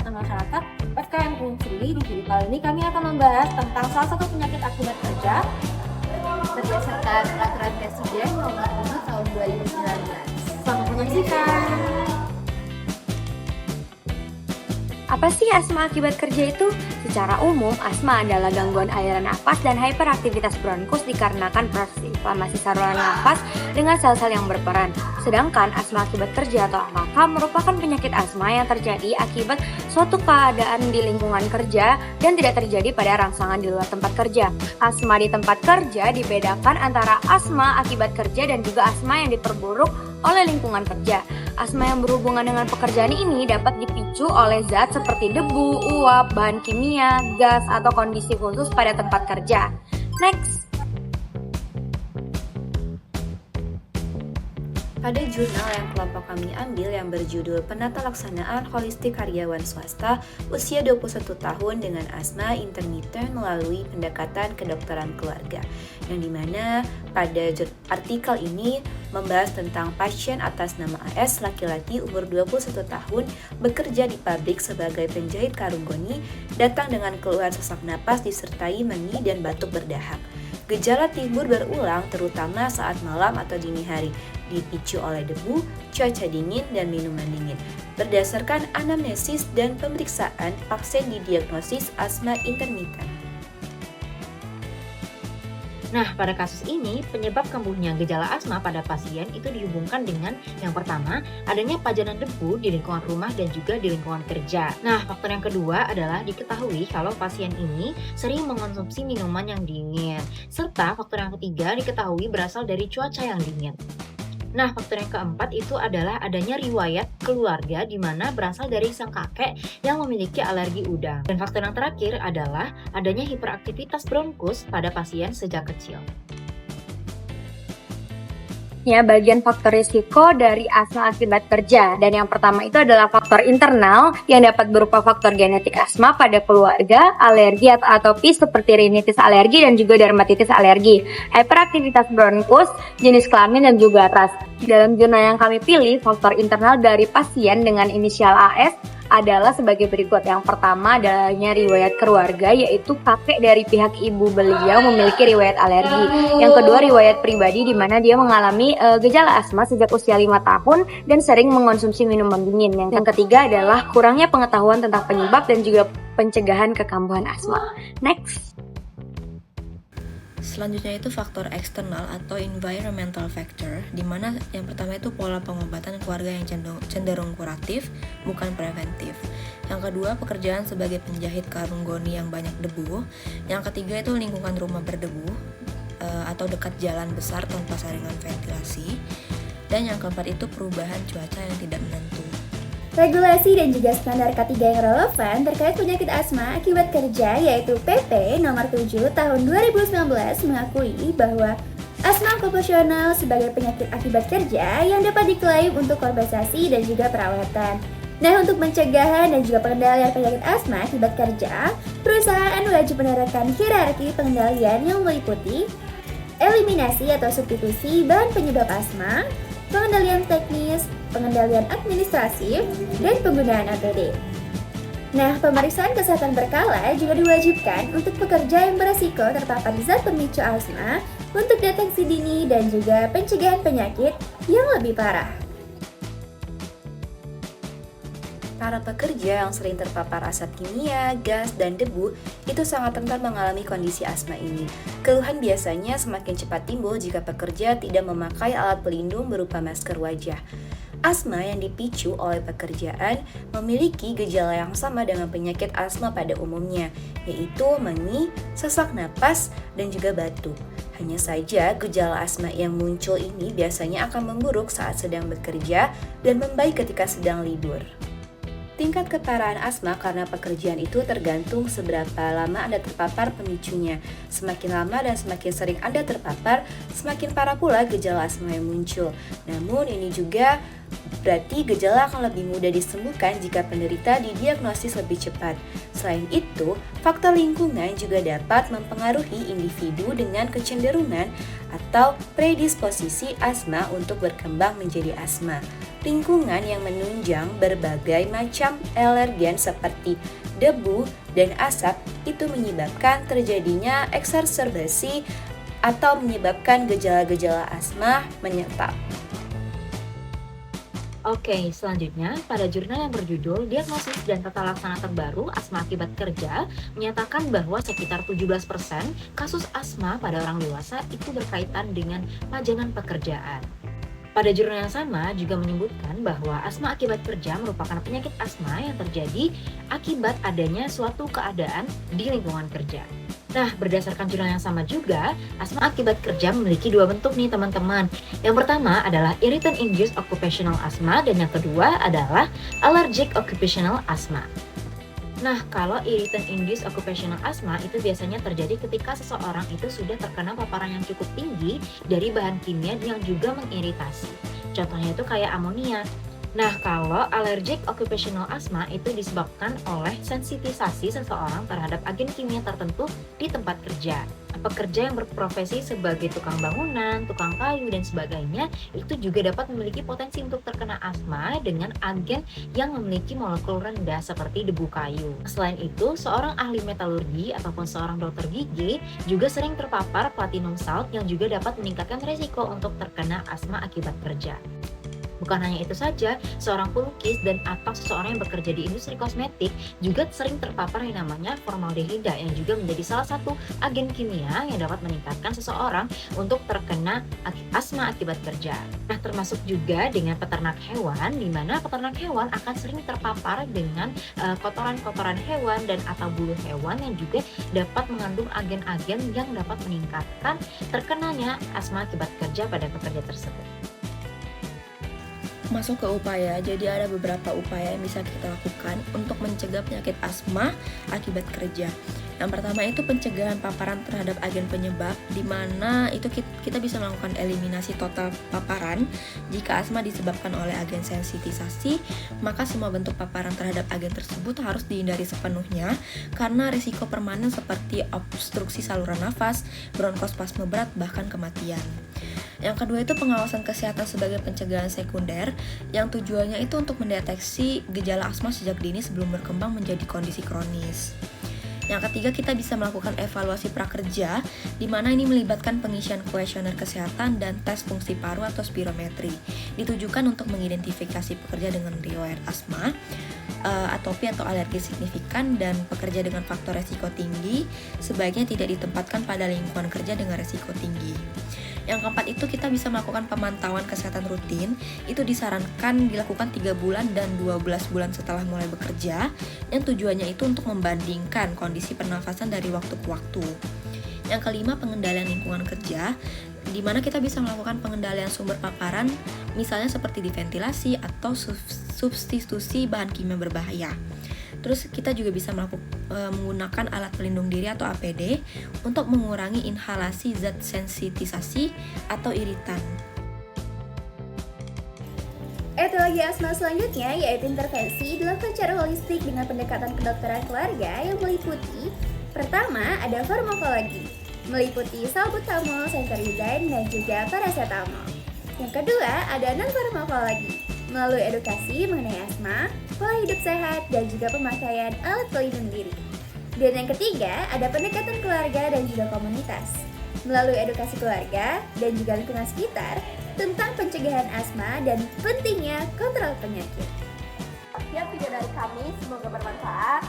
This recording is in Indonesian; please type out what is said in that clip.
Kesehatan Masyarakat FKM Unsri. Di video kali ini kami akan membahas tentang salah satu penyakit akibat kerja berdasarkan Peraturan Presiden Nomor 7 Tahun 2019. Selamat menyaksikan. Apa sih asma akibat kerja itu? Secara umum, asma adalah gangguan aliran napas dan hiperaktivitas bronkus dikarenakan proses inflamasi saluran napas dengan sel-sel yang berperan. Sedangkan asma akibat kerja atau AKK merupakan penyakit asma yang terjadi akibat suatu keadaan di lingkungan kerja dan tidak terjadi pada rangsangan di luar tempat kerja. Asma di tempat kerja dibedakan antara asma akibat kerja dan juga asma yang diperburuk oleh lingkungan kerja. Asma yang berhubungan dengan pekerjaan ini dapat dipicu oleh zat seperti debu, uap, bahan kimia, gas, atau kondisi khusus pada tempat kerja. Next. Pada jurnal yang kelompok kami ambil yang berjudul Penata Laksanaan Holistik Karyawan Swasta Usia 21 tahun dengan Asma Intermiten melalui pendekatan kedokteran keluarga, yang dimana pada artikel ini membahas tentang pasien atas nama AS, laki-laki umur 21 tahun, bekerja di pabrik sebagai penjahit karung goni, datang dengan keluhan sesak napas disertai meni dan batuk berdahak. Gejala timbul berulang terutama saat malam atau dini hari, dipicu oleh debu, cuaca dingin, dan minuman dingin. Berdasarkan anamnesis dan pemeriksaan, pasien didiagnosis asma intermiten. Nah, pada kasus ini, penyebab kambuhnya gejala asma pada pasien itu dihubungkan dengan yang pertama, adanya pajanan debu di lingkungan rumah dan juga di lingkungan kerja. Nah, faktor yang kedua adalah diketahui kalau pasien ini sering mengonsumsi minuman yang dingin. Serta faktor yang ketiga diketahui berasal dari cuaca yang dingin. Nah, faktor yang keempat itu adalah adanya riwayat keluarga di mana berasal dari sang kakek yang memiliki alergi udang. Dan faktor yang terakhir adalah adanya hiperaktivitas bronkus pada pasien sejak kecil. Ya, bagian faktor risiko dari asma akibat kerja. Dan yang pertama itu adalah faktor internal yang dapat berupa faktor genetik asma pada keluarga, alergi atau atopis seperti rinitis alergi dan juga dermatitis alergi, hiperaktivitas bronkus, jenis kelamin dan juga ras. Dalam jurnal yang kami pilih, faktor internal dari pasien dengan inisial AS adalah sebagai berikut. Yang pertama adanya riwayat keluarga, yaitu kakek dari pihak ibu beliau memiliki riwayat alergi. Yang kedua riwayat pribadi di mana dia mengalami gejala asma sejak usia 5 tahun dan sering mengonsumsi minuman dingin. Yang ketiga adalah kurangnya pengetahuan tentang penyebab dan juga pencegahan kekambuhan asma. Next. Selanjutnya itu faktor eksternal atau environmental factor, di mana yang pertama itu pola pengobatan keluarga yang cenderung kuratif, bukan preventif. Yang kedua, pekerjaan sebagai penjahit karung goni yang banyak debu. Yang ketiga itu lingkungan rumah berdebu atau dekat jalan besar tanpa saringan ventilasi. Dan yang keempat itu perubahan cuaca yang tidak menentu. Regulasi dan juga standar K3 yang relevan terkait penyakit asma akibat kerja yaitu PP nomor 7 tahun 2019 mengakui bahwa asma okupasional sebagai penyakit akibat kerja yang dapat diklaim untuk kompensasi dan juga perawatan. Nah, untuk pencegahan dan juga pengendalian penyakit asma akibat kerja, perusahaan wajib menerapkan hierarki pengendalian yang meliputi eliminasi atau substitusi bahan penyebab asma, pengendalian teknis, pengendalian administratif, dan penggunaan APD. Nah, pemeriksaan kesehatan berkala juga diwajibkan untuk pekerja yang beresiko terpapar zat pemicu asma untuk deteksi dini dan juga pencegahan penyakit yang lebih parah. Para pekerja yang sering terpapar asap kimia, gas, dan debu itu sangat rentan mengalami kondisi asma ini. Keluhan biasanya semakin cepat timbul jika pekerja tidak memakai alat pelindung berupa masker wajah. Asma yang dipicu oleh pekerjaan memiliki gejala yang sama dengan penyakit asma pada umumnya, yaitu meni, sesak napas, dan juga batuk. Hanya saja gejala asma yang muncul ini biasanya akan memburuk saat sedang bekerja dan membaik ketika sedang libur. Tingkat keparahan asma karena pekerjaan itu tergantung seberapa lama Anda terpapar pemicunya. Semakin lama dan semakin sering Anda terpapar, semakin parah pula gejala asma yang muncul. Namun ini juga Berarti gejala akan lebih mudah disembuhkan jika penderita didiagnosis lebih cepat. Selain itu, faktor lingkungan juga dapat mempengaruhi individu dengan kecenderungan atau predisposisi asma untuk berkembang menjadi asma. Lingkungan yang menunjang berbagai macam alergen seperti debu dan asap itu menyebabkan terjadinya eksaserbasi atau menyebabkan gejala-gejala asma menyertap. Oke, selanjutnya pada jurnal yang berjudul Diagnosis dan Tata Laksana Terbaru Asma Akibat Kerja menyatakan bahwa sekitar 17% kasus asma pada orang dewasa itu berkaitan dengan pajanan pekerjaan. Pada jurnal yang sama juga menyebutkan bahwa asma akibat kerja merupakan penyakit asma yang terjadi akibat adanya suatu keadaan di lingkungan kerja. Nah, berdasarkan jurnal yang sama juga, asma akibat kerja memiliki dua bentuk nih teman-teman. Yang pertama adalah irritant induced occupational asthma dan yang kedua adalah allergic occupational asthma. Nah, kalau irritant induced occupational asthma itu biasanya terjadi ketika seseorang itu sudah terkena paparan yang cukup tinggi dari bahan kimia yang juga mengiritasi. Contohnya itu kayak amonia. Nah, kalau allergic occupational asthma itu disebabkan oleh sensitisasi seseorang terhadap agen kimia tertentu di tempat kerja. Pekerja yang berprofesi sebagai tukang bangunan, tukang kayu, dan sebagainya itu juga dapat memiliki potensi untuk terkena asma dengan agen yang memiliki molekul rendah seperti debu kayu. Selain itu, seorang ahli metalurgi ataupun seorang dokter gigi juga sering terpapar platinum salt yang juga dapat meningkatkan risiko untuk terkena asma akibat kerja. Bukan hanya itu saja, seorang pelukis dan atau seseorang yang bekerja di industri kosmetik juga sering terpapar yang namanya formaldehida yang juga menjadi salah satu agen kimia yang dapat meningkatkan seseorang untuk terkena asma akibat kerja. Nah, termasuk juga dengan peternak hewan, di mana peternak hewan akan sering terpapar dengan kotoran-kotoran hewan dan atau bulu hewan yang juga dapat mengandung agen-agen yang dapat meningkatkan terkenanya asma akibat kerja pada pekerja tersebut. Masuk ke upaya, jadi ada beberapa upaya yang bisa kita lakukan untuk mencegah penyakit asma akibat kerja. Yang pertama itu pencegahan paparan terhadap agen penyebab, di mana itu kita bisa melakukan eliminasi total paparan. Jika asma disebabkan oleh agen sensitisasi, maka semua bentuk paparan terhadap agen tersebut harus dihindari sepenuhnya karena risiko permanen seperti obstruksi saluran nafas, bronkospasme berat, bahkan kematian. Yang kedua itu pengawasan kesehatan sebagai pencegahan sekunder yang tujuannya itu untuk mendeteksi gejala asma sejak dini sebelum berkembang menjadi kondisi kronis. Yang ketiga, kita bisa melakukan evaluasi prakerja, di mana ini melibatkan pengisian kuesioner kesehatan dan tes fungsi paru atau spirometri. Ditujukan untuk mengidentifikasi pekerja dengan riwayat asma, atopi atau alergi signifikan, dan pekerja dengan faktor resiko tinggi sebaiknya tidak ditempatkan pada lingkungan kerja dengan resiko tinggi. Yang keempat itu kita bisa melakukan pemantauan kesehatan rutin. Itu disarankan dilakukan 3 bulan dan 12 bulan setelah mulai bekerja, yang tujuannya itu untuk membandingkan kondisi pernafasan dari waktu ke waktu. Yang kelima, pengendalian lingkungan kerja, di mana kita bisa melakukan pengendalian sumber paparan, misalnya seperti diventilasi atau substitusi bahan kimia berbahaya. Terus kita juga bisa menggunakan alat pelindung diri atau APD untuk mengurangi inhalasi zat sensitisasi atau iritan. Etiologi asma selanjutnya yaitu intervensi dilakukan secara holistik dengan pendekatan kedokteran keluarga yang meliputi pertama ada farmakologi, meliputi salbutamol, cetirizine, dan juga paracetamol. Yang kedua ada non-farmakologi, melalui edukasi mengenai asma, pola hidup sehat, dan juga pemakaian alat pelindung diri. Dan yang ketiga, ada pendekatan keluarga dan juga komunitas, melalui edukasi keluarga dan juga lingkungan sekitar tentang pencegahan asma dan pentingnya kontrol penyakit. Sekian video dari kami, semoga bermanfaat.